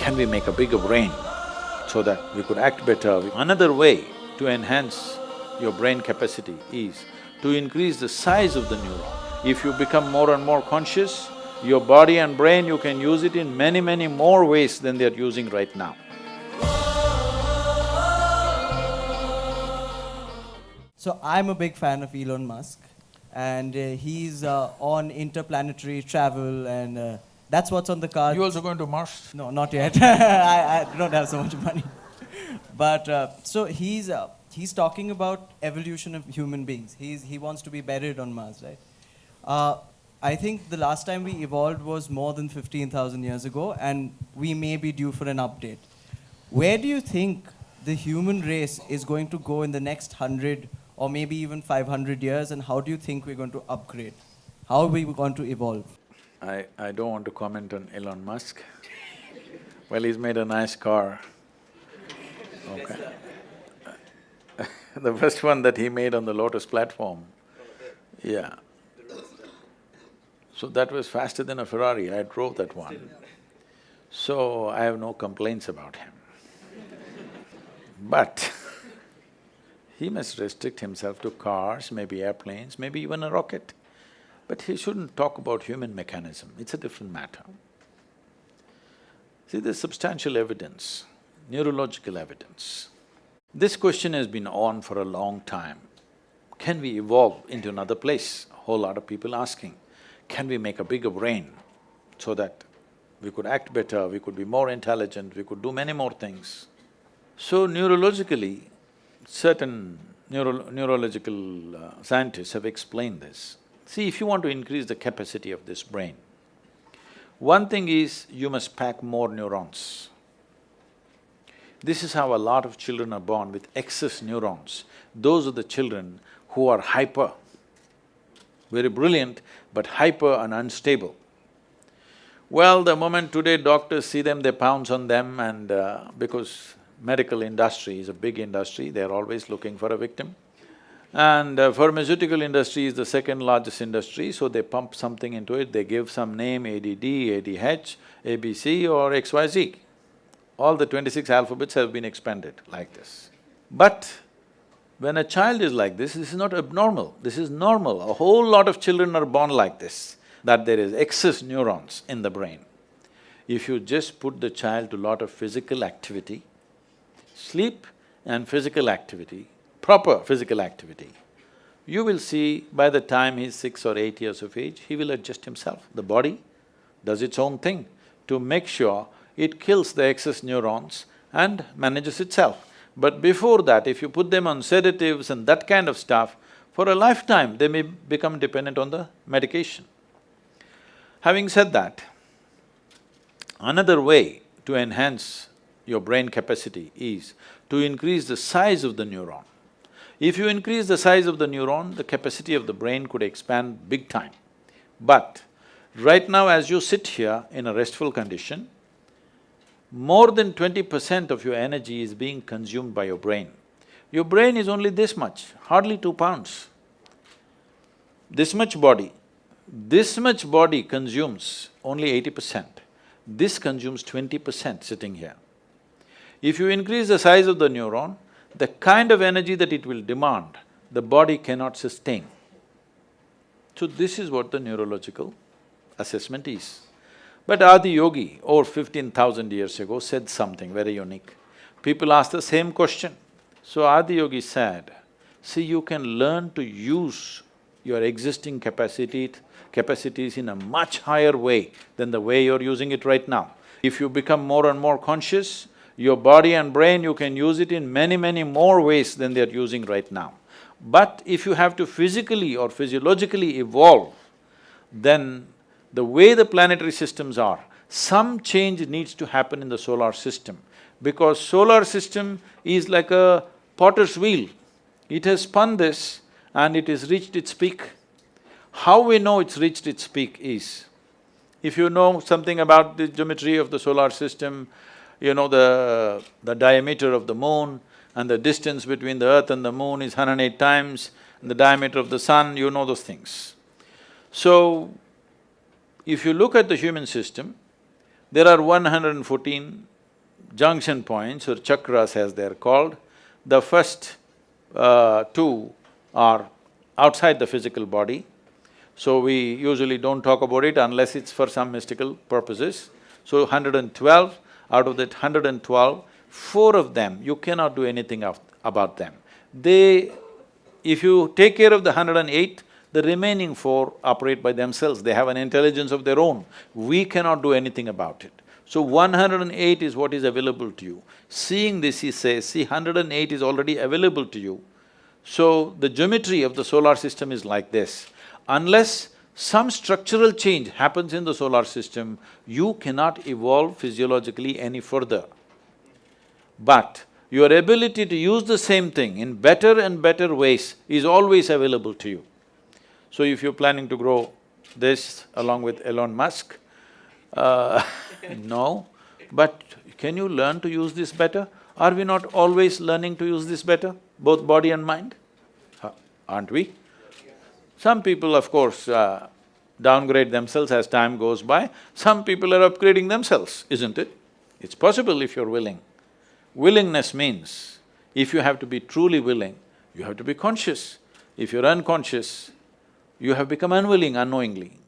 can we make a bigger brain so that we could act better? Another way to enhance your brain capacity is to increase the size of the neuron. If you become more and more conscious, your body and brain, you can use it in many, many more ways than they're using right now. So I'm a big fan of Elon Musk, and he's on interplanetary travel, and that's what's on the card. You also going to Mars? No, not yet. I don't have so much money. But so he's talking about evolution of human beings. He wants to be buried on Mars, right? I think the last time we evolved was more than 15,000 years ago, and we may be due for an update. Where do you think the human race is going to go in the next 100 or maybe even 500 years, and how do you think we're going to upgrade? How are we going to evolve? I don't want to comment on Elon Musk. Well, he's made a nice car. Okay. The first one that he made on the Lotus platform, yeah. So that was faster than a Ferrari, I drove that one. So I have no complaints about him. But he must restrict himself to cars, maybe airplanes, maybe even a rocket. But he shouldn't talk about human mechanism, it's a different matter. See, there's substantial evidence, neurological evidence. This question has been on for a long time. Can we evolve into another place? A whole lot of people asking. Can we make a bigger brain so that we could act better, we could be more intelligent, we could do many more things? So neurologically, certain neurological scientists have explained this. See, if you want to increase the capacity of this brain, one thing is you must pack more neurons. This is how a lot of children are born with excess neurons. Those are the children who are hyper, very brilliant, but hyper and unstable. Well, the moment today doctors see them, they pounce on them, and because medical industry is a big industry, they're always looking for a victim. And pharmaceutical industry is the second largest industry, so they pump something into it, they give some name, ADD, ADH, ABC or XYZ. All the 26 alphabets have been expanded like this. But when a child is like this is not abnormal, this is normal. A whole lot of children are born like this, that there is excess neurons in the brain. If you just put the child to lot of physical activity, sleep and physical activity, proper physical activity, you will see by the time he's 6 or 8 years of age, he will adjust himself. The body does its own thing to make sure it kills the excess neurons and manages itself. But before that, if you put them on sedatives and that kind of stuff, for a lifetime they may become dependent on the medication. Having said that, another way to enhance your brain capacity is to increase the size of the neuron. If you increase the size of the neuron, the capacity of the brain could expand big time. But right now as you sit here in a restful condition, more than 20% of your energy is being consumed by your brain. Your brain is only this much, hardly 2 pounds. This much body consumes only 80%. This consumes 20% sitting here. If you increase the size of the neuron, the kind of energy that it will demand, the body cannot sustain. So this is what the neurological assessment is. But Adi Yogi, over 15,000 years ago, said something very unique. People asked the same question. So Adi Yogi said, see, you can learn to use your existing capacities in a much higher way than the way you're using it right now. If you become more and more conscious, your body and brain, you can use it in many, many more ways than they're using right now. But if you have to physically or physiologically evolve, then the way the planetary systems are, some change needs to happen in the solar system, because solar system is like a potter's wheel. It has spun this and it has reached its peak. How we know it's reached its peak is, if you know something about the geometry of the solar system, you know the diameter of the moon and the distance between the earth and the moon is 108 times, and the diameter of the sun, you know those things. So, if you look at the human system, there are 114 junction points or chakras as they're called. The first two are outside the physical body, so we usually don't talk about it unless it's for some mystical purposes. So 112, out of that 112, four of them, you cannot do anything about them. If you take care of the 108, the remaining four operate by themselves, they have an intelligence of their own. We cannot do anything about it. So 108 is what is available to you. Seeing this, he says, see, 108 is already available to you. So the geometry of the solar system is like this. Unless some structural change happens in the solar system, you cannot evolve physiologically any further. But your ability to use the same thing in better and better ways is always available to you. So if you're planning to grow this along with Elon Musk, no, but can you learn to use this better? Are we not always learning to use this better, both body and mind? Aren't we? Some people, of course, downgrade themselves as time goes by. Some people are upgrading themselves, isn't it? It's possible if you're willing. Willingness means, if you have to be truly willing, you have to be conscious. If you're unconscious, you have become unwilling unknowingly.